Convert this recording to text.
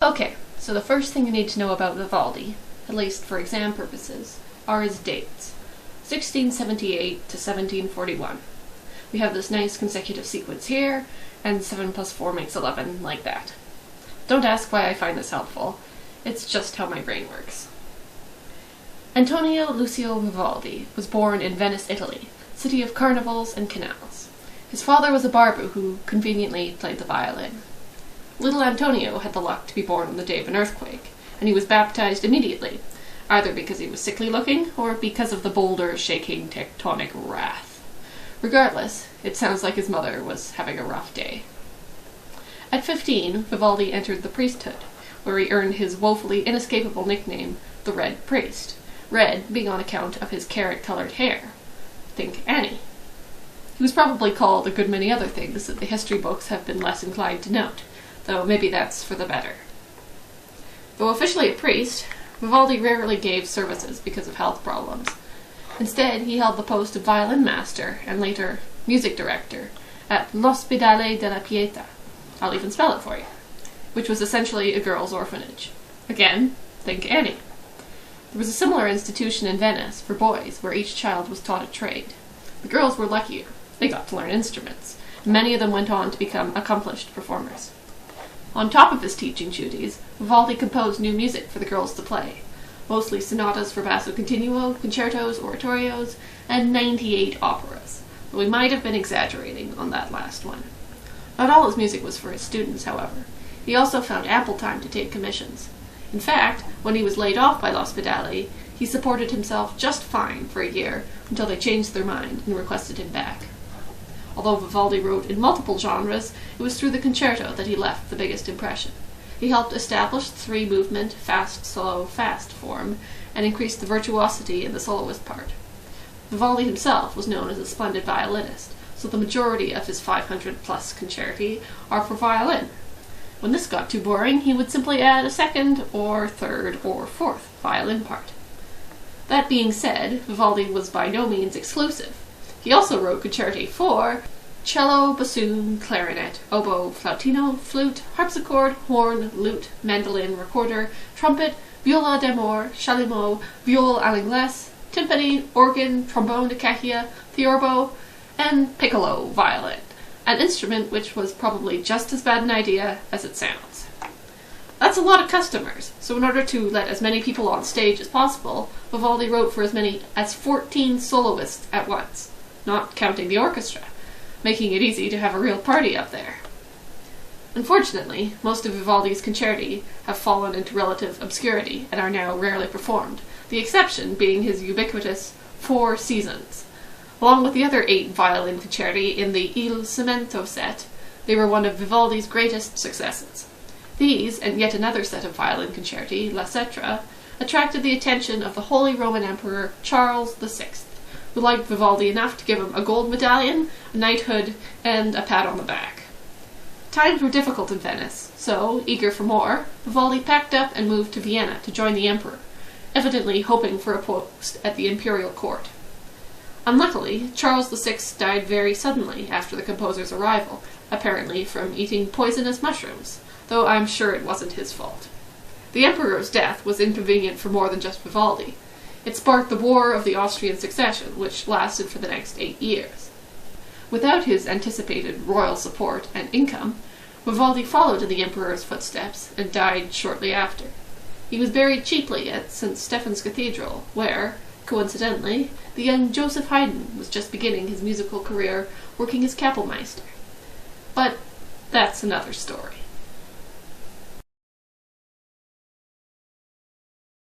Okay, so the first thing you need to know about Vivaldi, at least for exam purposes, are his dates. 1678 to 1741. We have this nice consecutive sequence here, and 7 plus 4 makes 11, like that. Don't ask why I find this helpful, it's just how my brain works. Antonio Lucio Vivaldi was born in Venice, Italy, city of carnivals and canals. His father was a barber who conveniently played the violin. Little Antonio had the luck to be born on the day of an earthquake, and he was baptized immediately, either because he was sickly looking or because of the boulder-shaking tectonic wrath. Regardless, it sounds like his mother was having a rough day. At 15, Vivaldi entered the priesthood, where he earned his woefully inescapable nickname, the Red Priest, red being on account of his carrot-colored hair. Think Annie. He was probably called a good many other things that the history books have been less inclined to note, though maybe that's for the better. Though officially a priest, Vivaldi rarely gave services because of health problems. Instead, he held the post of violin master and later music director at l'Ospedale della Pietà. I'll even spell it for you. Which was essentially a girls' orphanage. Again, think Annie. There was a similar institution in Venice for boys where each child was taught a trade. The girls were luckier. They got to learn instruments. Many of them went on to become accomplished performers. On top of his teaching duties, Vivaldi composed new music for the girls to play, mostly sonatas for basso continuo, concertos, oratorios, and 98 operas, though he might have been exaggerating on that last one. Not all his music was for his students, however. He also found ample time to take commissions. In fact, when he was laid off by l'Ospedale, he supported himself just fine for a year until they changed their mind and requested him back. Although Vivaldi wrote in multiple genres, it was through the concerto that he left the biggest impression. He helped establish the three-movement fast, slow, fast form, and increased the virtuosity in the soloist part. Vivaldi himself was known as a splendid violinist, so the majority of his 500-plus concerti are for violin. When this got too boring, he would simply add a second, or third, or fourth violin part. That being said, Vivaldi was by no means exclusive. He also wrote concerti for cello, bassoon, clarinet, oboe, flautino, flute, harpsichord, horn, lute, mandolin, recorder, trumpet, viola d'amore, chalumeau, viol à l'anglaise, timpani, organ, trombone da cajilla, theorbo, and piccolo violin, an instrument which was probably just as bad an idea as it sounds. That's a lot of customers, so in order to let as many people on stage as possible, Vivaldi wrote for as many as 14 soloists at once, not counting the orchestra, making it easy to have a real party up there. Unfortunately, most of Vivaldi's concerti have fallen into relative obscurity and are now rarely performed, the exception being his ubiquitous Four Seasons. Along with the other 8 violin concerti in the Il Cimento set, they were one of Vivaldi's greatest successes. These, and yet another set of violin concerti, La Cetra, attracted the attention of the Holy Roman Emperor Charles VI, who liked Vivaldi enough to give him a gold medallion, a knighthood, and a pat on the back. Times were difficult in Venice, so, eager for more, Vivaldi packed up and moved to Vienna to join the emperor, evidently hoping for a post at the imperial court. Unluckily, Charles VI died very suddenly after the composer's arrival, apparently from eating poisonous mushrooms, though I'm sure it wasn't his fault. The emperor's death was inconvenient for more than just Vivaldi. It sparked the War of the Austrian Succession, which lasted for the next 8 years. Without his anticipated royal support and income, Vivaldi followed in the emperor's footsteps and died shortly after. He was buried cheaply at St. Stephen's Cathedral, where, coincidentally, the young Joseph Haydn was just beginning his musical career working as Kapellmeister. But that's another story.